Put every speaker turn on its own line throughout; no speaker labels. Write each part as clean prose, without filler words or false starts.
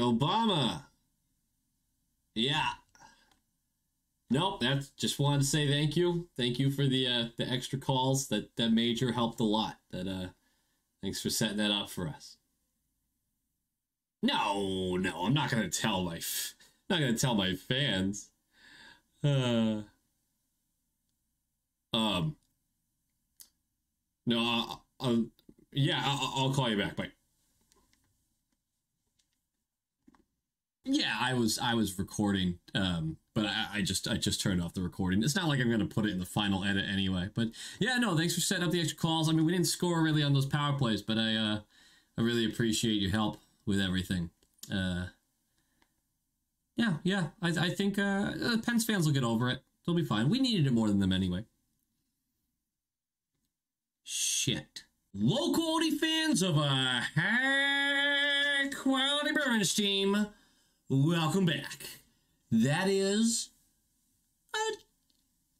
Obama. Yeah. Nope, that's just wanted to say thank you. Thank you for the extra calls. That Major helped a lot. Thanks for setting that up for us. No, I'm not gonna tell my fans. No, yeah, I'll call you back. Bye. Yeah, I was recording, but I just turned off the recording. It's not like I'm going to put it in the final edit anyway. But yeah, no, thanks for setting up the extra calls. I mean, we didn't score really on those power plays, but I really appreciate your help with everything. Yeah, I think Pens fans will get over it. They'll be fine. We needed it more than them anyway. Shit. Low quality fans of a high quality Bruins team, welcome back. That is a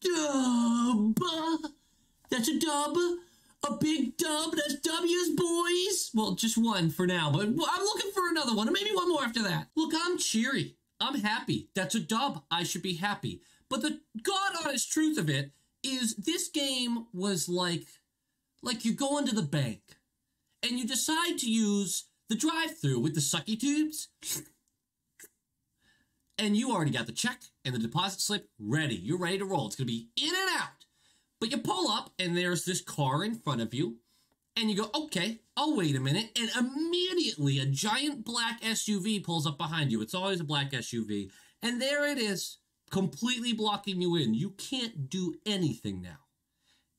dub. That's a dub. A big dub. That's W's, boys. Well, just one for now, but I'm looking for another one, or maybe one more after that. Look, I'm cheery. I'm happy. That's a dub. I should be happy. But the God honest truth of it is this game was like you're going to the bank and you decide to use the drive-thru with the sucky tubes, and you already got the check and the deposit slip ready. You're ready to roll. It's going to be in and out. But you pull up and there's this car in front of you and you go, okay, I'll wait a minute. And immediately a giant black SUV pulls up behind you. It's always a black SUV. And there it is, completely blocking you in. You can't do anything now.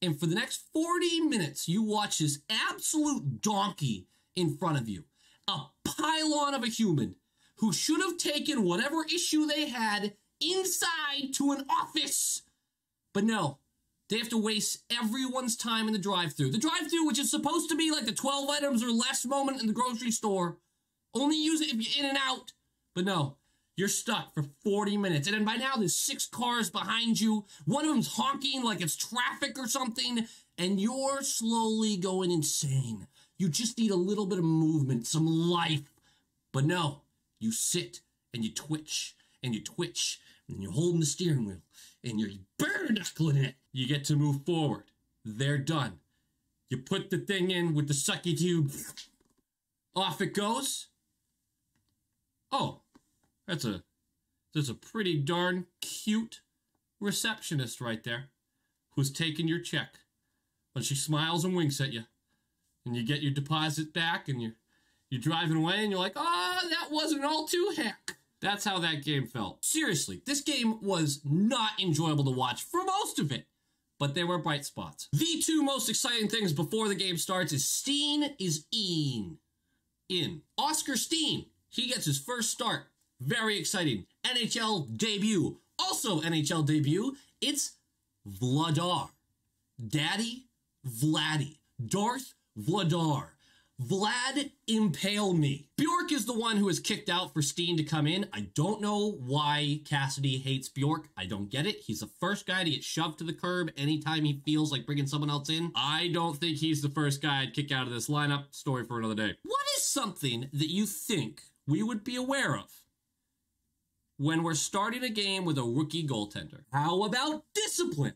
And for the next 40 minutes, you watch this absolute donkey in front of you. A pylon of a human who should have taken whatever issue they had inside to an office. But no, they have to waste everyone's time in the drive-thru. The drive-thru, which is supposed to be like the 12 items or less moment in the grocery store. Only use it if you're in and out. But no, you're stuck for 40 minutes. And then by now, there's 6 cars behind you. One of them's honking like it's traffic or something. And you're slowly going insane. You just need a little bit of movement, some life. But no, you sit and you twitch and you twitch. And you're holding the steering wheel. And you're bare-knuckling it. You get to move forward. They're done. You put the thing in with the sucky tube. Off it goes. Oh. That's a pretty darn cute receptionist right there who's taking your check. When she smiles and winks at you. And you get your deposit back and you're driving away and you're like, oh, that wasn't all too heck. That's how that game felt. Seriously, this game was not enjoyable to watch for most of it. But there were bright spots. The 2 most exciting things before the game starts is Steen is in. Oscar Steen, he gets his first start. Very exciting. NHL debut. Also NHL debut, it's Vladar. Daddy Vladdy. Darth Vladar. Vlad impale me. Bjork is the one who is kicked out for Steen to come in. I don't know why Cassidy hates Bjork. I don't get it. He's the first guy to get shoved to the curb anytime he feels like bringing someone else in. I don't think he's the first guy I'd kick out of this lineup. Story for another day. What is something that you think we would be aware of when we're starting a game with a rookie goaltender? How about discipline?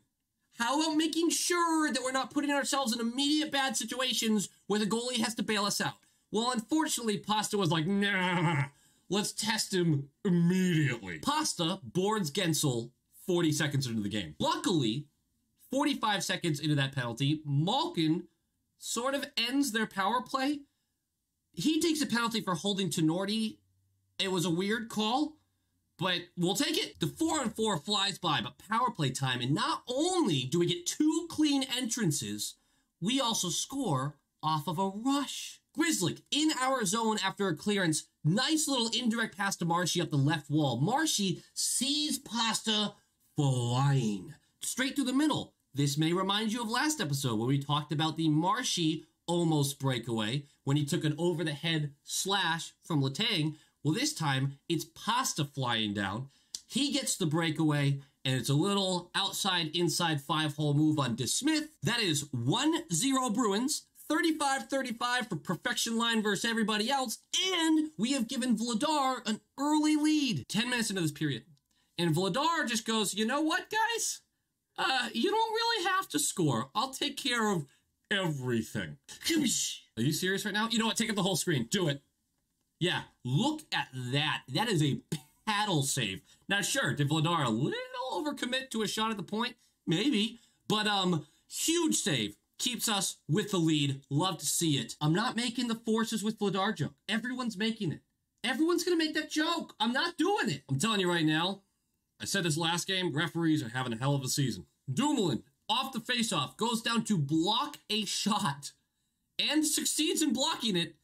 How about making sure that we're not putting ourselves in immediate bad situations where the goalie has to bail us out? Well, unfortunately, Pasta was like, nah, let's test him immediately. Pasta boards Gensel 40 seconds into the game. Luckily, 45 seconds into that penalty, Malkin sort of ends their power play. He takes a penalty for holding Tenorti. It was a weird call, but we'll take it. The 4-on-4 flies by, but power play time. And not only do we get 2 clean entrances, we also score off of a rush. Grizzly in our zone after a clearance. Nice little indirect pass to Marshy up the left wall. Marshy sees Pasta flying straight through the middle. This may remind you of last episode where we talked about the Marshy almost breakaway when he took an over-the-head slash from Letang. Well, this time, it's Pasta flying down. He gets the breakaway, and it's a little outside-inside 5-hole move on DeSmith. That is 1-0 Bruins. 35-35 for perfection line versus everybody else, and we have given Vladar an early lead 10 minutes into this period. And Vladar just goes, you know what, guys? You don't really have to score. I'll take care of everything. Are you serious right now? You know what? Take up the whole screen. Do it. Yeah, look at that. That is a paddle save. Now, sure, did Vladar a little overcommit to a shot at the point? Maybe. But, huge save. Keeps us with the lead. Love to see it. I'm not making the forces with Vladar joke. Everyone's making it. Everyone's going to make that joke. I'm not doing it. I'm telling you right now, I said this last game, referees are having a hell of a season. Dumoulin, off the faceoff, goes down to block a shot and succeeds in blocking it,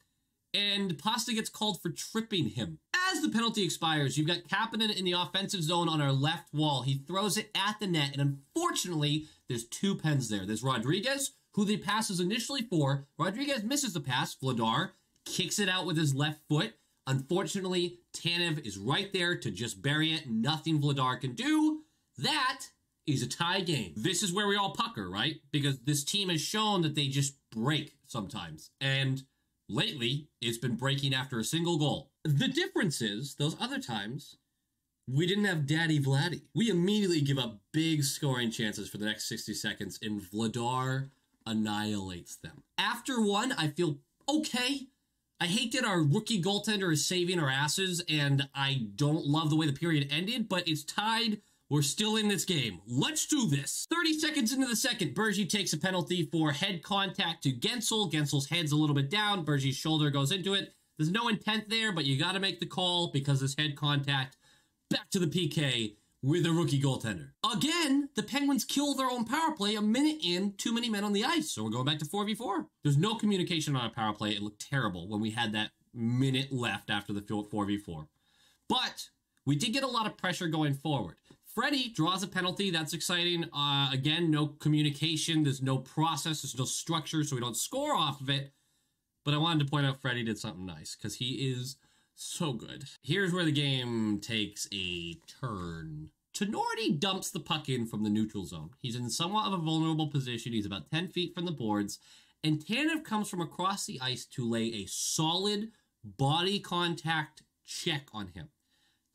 and Pasta gets called for tripping him. As the penalty expires, you've got Kapanen in the offensive zone on our left wall. He throws it at the net, and unfortunately, there's two pens there. There's Rodriguez, who the pass is initially for. Rodriguez misses the pass. Vladar kicks it out with his left foot. Unfortunately, Tanev is right there to just bury it. Nothing Vladar can do. That is a tie game. This is where we all pucker, right? Because this team has shown that they just break sometimes. And lately, it's been breaking after a single goal. The difference is, those other times, we didn't have Daddy Vladdy. We immediately give up big scoring chances for the next 60 seconds, and Vladar annihilates them. After one, I feel okay. I hate that our rookie goaltender is saving our asses, and I don't love the way the period ended, but it's tied. We're still in this game. Let's do this. 30 seconds into the second, Bergy takes a penalty for head contact to Gensel. Gensel's head's a little bit down. Bergy's shoulder goes into it. There's no intent there, but you got to make the call because this head contact. Back to the PK with a rookie goaltender. Again, the Penguins kill their own power play a minute in, too many men on the ice. So we're going back to 4v4. There's no communication on our power play. It looked terrible when we had that minute left after the 4v4. But we did get a lot of pressure going forward. Freddie draws a penalty. That's exciting. Again, no communication. There's no process. There's no structure, so we don't score off of it. But I wanted to point out Freddie did something nice because he is so good. Here's where the game takes a turn. Tenorti dumps the puck in from the neutral zone. He's in somewhat of a vulnerable position. He's about 10 feet from the boards. And Tanev comes from across the ice to lay a solid body contact check on him.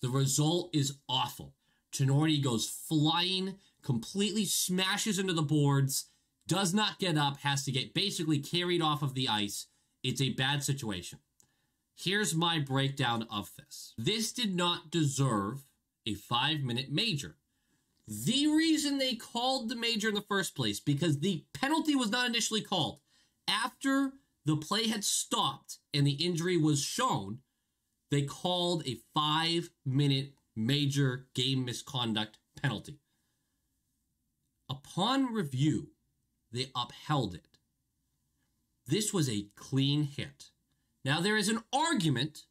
The result is awful. Tenorti goes flying, completely smashes into the boards, does not get up, has to get basically carried off of the ice. It's a bad situation. Here's my breakdown of this. This did not deserve a 5-minute major. The reason they called the major in the first place, because the penalty was not initially called. After the play had stopped and the injury was shown, they called a 5-minute major game misconduct penalty. Upon review, they upheld it. This was a clean hit. Now, there is an argument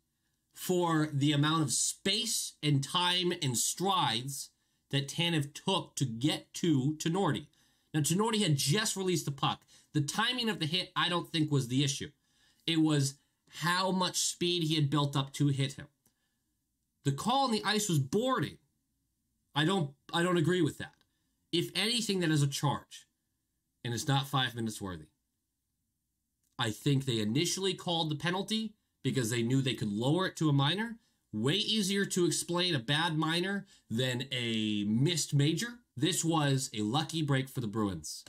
for the amount of space and time and strides that Tanev took to get to Tenorti. Now, Tenorti had just released the puck. The timing of the hit, I don't think, was the issue. It was how much speed he had built up to hit him. The call on the ice was boarding. I don't agree with that. If anything, that is a charge, and it's not 5 minutes worthy. I think they initially called the penalty because they knew they could lower it to a minor. Way easier to explain a bad minor than a missed major. This was a lucky break for the Bruins,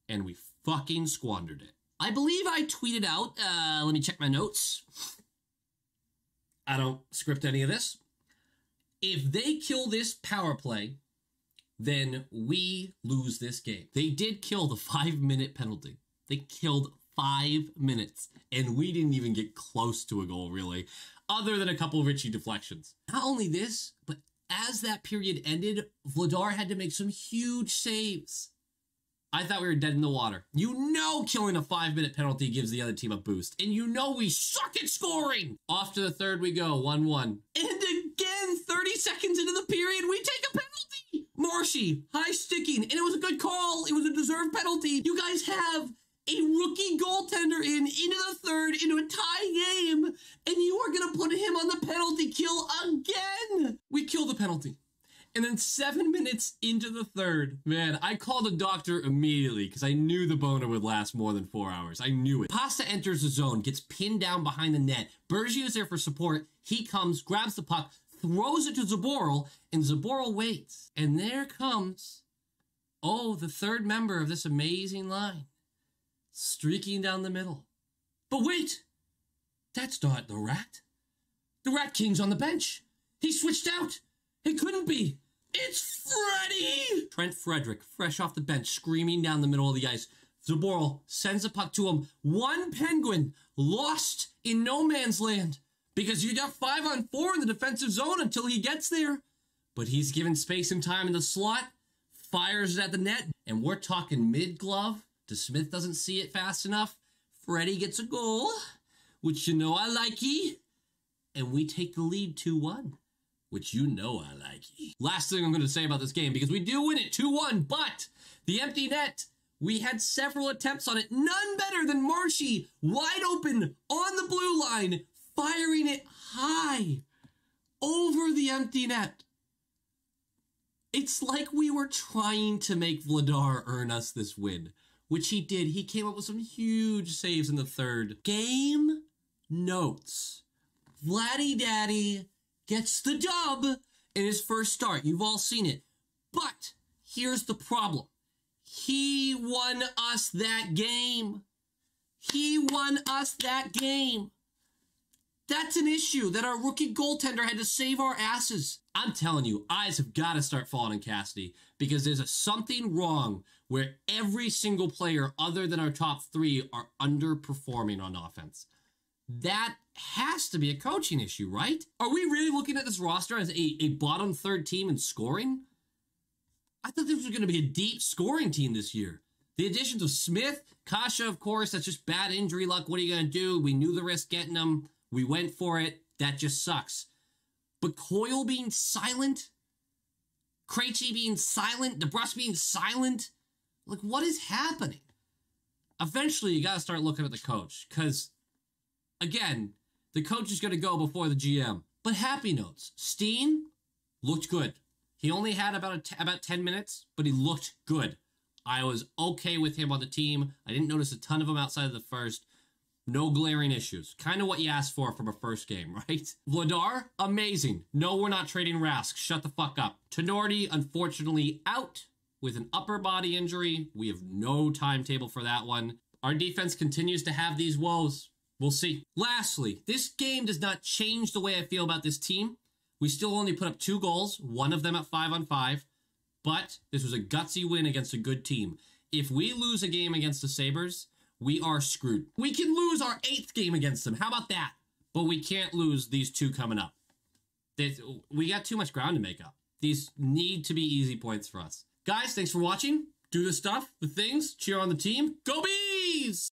and we fucking squandered it. I believe I tweeted out, let me check my notes. I don't script any of this. If they kill this power play, then we lose this game. They did kill the 5-minute penalty. They killed 5 minutes, and we didn't even get close to a goal, really, other than a couple of Richie deflections. Not only this, but as that period ended, Vladar had to make some huge saves. I thought we were dead in the water. You know killing a 5-minute penalty gives the other team a boost, and you know we suck at scoring! Off to the third we go, 1-1. And again, 30 seconds into the period, we take a penalty! Marshy, high sticking, and it was a good call. It was a deserved penalty. You guys have a rookie goaltender into the third, into a tie game, and you are going to put him on the penalty kill again. We kill the penalty. And then 7 minutes into the third, man, I called a doctor immediately because I knew the boner would last more than 4 hours. I knew it. Pasta enters the zone, gets pinned down behind the net. Bergie is there for support. He comes, grabs the puck, throws it to Zaboral, and Zaboral waits. And there comes, the third member of this amazing line, streaking down the middle. But wait, that's not the Rat. The Rat King's on the bench. He switched out. It couldn't be. It's Freddy! Trent Frederick, fresh off the bench, screaming down the middle of the ice. Zaboral sends a puck to him. One Penguin lost in no man's land because you got 5-on-4 in the defensive zone until he gets there. But he's given space and time in the slot, fires it at the net, and we're talking mid-glove. DeSmith doesn't see it fast enough. Freddy gets a goal, which you know I likey. And we take the lead 2-1. Which you know I like. Last thing I'm going to say about this game, because we do win it 2-1, but the empty net, we had several attempts on it. None better than Marshy, wide open, on the blue line, firing it high over the empty net. It's like we were trying to make Vladdy earn us this win, which he did. He came up with some huge saves in the third. Game notes. Vladdy Daddy gets the dub in his first start. You've all seen it. But here's the problem. He won us that game. He won us that game. That's an issue that our rookie goaltender had to save our asses. I'm telling you, eyes have got to start falling on Cassidy because there's something wrong where every single player other than our top three are underperforming on offense. That has to be a coaching issue, right? Are we really looking at this roster as a bottom third team in scoring? I thought this was going to be a deep scoring team this year. The additions of Smith, Kasha, of course, that's just bad injury luck. What are you going to do? We knew the risk getting them. We went for it. That just sucks. But Coyle being silent, Krejci being silent, DeBrusk being silent, like what is happening? Eventually, you got to start looking at the coach because, again, the coach is going to go before the GM. But happy notes. Steen looked good. He only had about 10 minutes, but he looked good. I was okay with him on the team. I didn't notice a ton of them outside of the first. No glaring issues. Kind of what you asked for from a first game, right? Vladdy, amazing. No, we're not trading Rask. Shut the fuck up. Tenorti, unfortunately, out with an upper body injury. We have no timetable for that one. Our defense continues to have these woes. We'll see. Lastly, this game does not change the way I feel about this team. We still only put up 2 goals, one of them at 5-on-5, but this was a gutsy win against a good team. If we lose a game against the Sabres, we are screwed. We can lose our 8th game against them. How about that? But we can't lose these 2 coming up. We got too much ground to make up. These need to be easy points for us. Guys, thanks for watching. Do the stuff, the things, cheer on the team. Go Bees!